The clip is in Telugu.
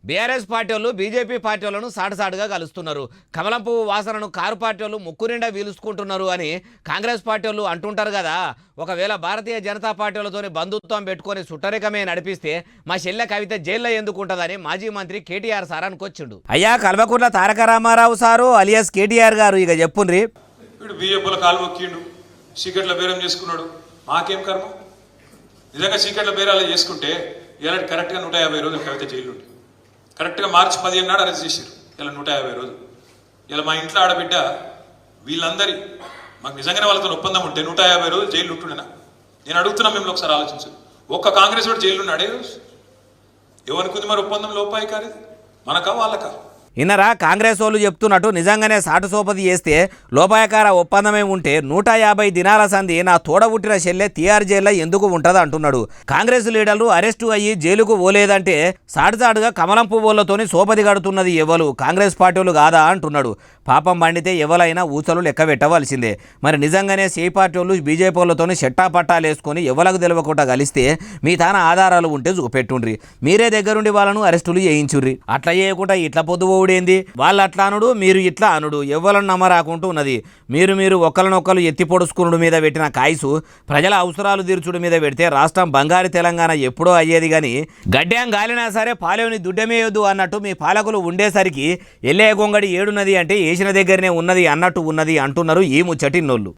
బీఆర్ఎస్ పార్టీ వాళ్ళు బీజేపీ పార్టీ వాళ్ళను సాటుసాటుగా కలుస్తున్నారు. కమలం పువ్వు వాసనను కారు పార్టీ వాళ్ళు ముక్కు నిండా వీలుసుకుంటున్నారు అని కాంగ్రెస్ పార్టీ వాళ్ళు అంటుంటారు కదా. ఒకవేళ భారతీయ జనతా పార్టీ వాళ్ళతోని బంధుత్వం పెట్టుకొని సుట్టరికమే నడిపిస్తే మా చెల్లె కవిత జైల్లో ఎందుకు ఉంటుందని మాజీ మంత్రి కేటీఆర్ సార్ అనుకొచ్చిండు. అయ్యా కల్వకుంట్ల తారక రామారావు సారు అలియాస్ కేటీఆర్ గారు ఇక చెప్పుండ్రి. వీడు బీజేపీలో కాలు మొక్కిండు, సీక్రెట్ల బేరం చేసుకున్నాడు. మాకేం కర్మ? నిజంగా సీక్రెట్ల బేరాలు చేసుకుంటే ఇలాంటి కరెక్ట్గా 150 రోజులు కవిత జైలు ఉండి కరెక్ట్గా మార్చి 15 నాడు అరెస్ట్ చేశారు. ఇలా 150 రోజులు. ఇలా మా ఇంట్లో ఆడబిడ్డ వీళ్ళందరి మాకు నిజంగానే వాళ్ళతో ఒప్పందం ఉంటే 150 రోజులు జైలు ఉంటుండేనా? నేను అడుగుతున్నా, మిమ్మల్ని ఒకసారి ఆలోచించు. ఒక్క కాంగ్రెస్ వాడు జైలు ఉన్నాడే రోజు? ఎవరికి మరి ఒప్పందం లోపాయి కాదు, మనకా వాళ్ళకా? ఇన్నరా కాంగ్రెస్ వాళ్ళు చెప్తున్నట్టు నిజంగానే సాటు సోపది చేస్తే లోపాయకార ఒప్పందమే ఉంటే 150 దినాల సంధి నా తోడబుట్టిన చెల్లె తీఆర్ జైల్లో ఎందుకు ఉంటుంది అంటున్నాడు. కాంగ్రెస్ లీడర్లు అరెస్టు అయ్యి జైలుకు పోలేదంటే సాటుసాటుగా కమలం పువ్వులతోని సోపది గడుతున్నది ఎవరు? కాంగ్రెస్ పార్టీ వాళ్ళు కాదా అంటున్నాడు. పాపం పండితే ఎవరైనా ఊచలు లెక్క పెట్టవలసిందే. మరి నిజంగానే సి పార్టీ వాళ్ళు బీజేపీ వాళ్ళతోని చెట్టా పట్టాలు వేసుకొని ఎవరికి తెలియకుండా కలిస్తే మీ తాన ఆధారాలు ఉంటే చూపెట్టుండ్రి. మీరే దగ్గరుండి వాళ్ళను అరెస్టులు చేయించుర్రి. అట్లా చేయకుండా ఇట్లా పొద్దుపోవుడేంది? వాళ్ళు అట్లా అనుడు, మీరు ఇట్లా అనుడు, ఎవరిని నమ్మరాకుంటూ ఉన్నది. మీరు ఒకరినొకరు ఎత్తి పొడుచుకునుడు మీద పెట్టిన కాయసు ప్రజల అవసరాలు తీర్చుడు మీద పెడితే రాష్ట్రం బంగారు తెలంగాణ ఎప్పుడో అయ్యేది. కానీ గడ్డ్యాం గాలినా సరే పాలేని దుడ్డమేయొద్దు అన్నట్టు మీ పాలకులు ఉండేసరికి ఎల్లే గొంగడి ఏడున్నది అంటే వేసిన దగ్గరనే ఉన్నది అన్నట్టు ఉన్నది అంటున్నారు ఈ ముచ్చటిన్నోళ్ళు.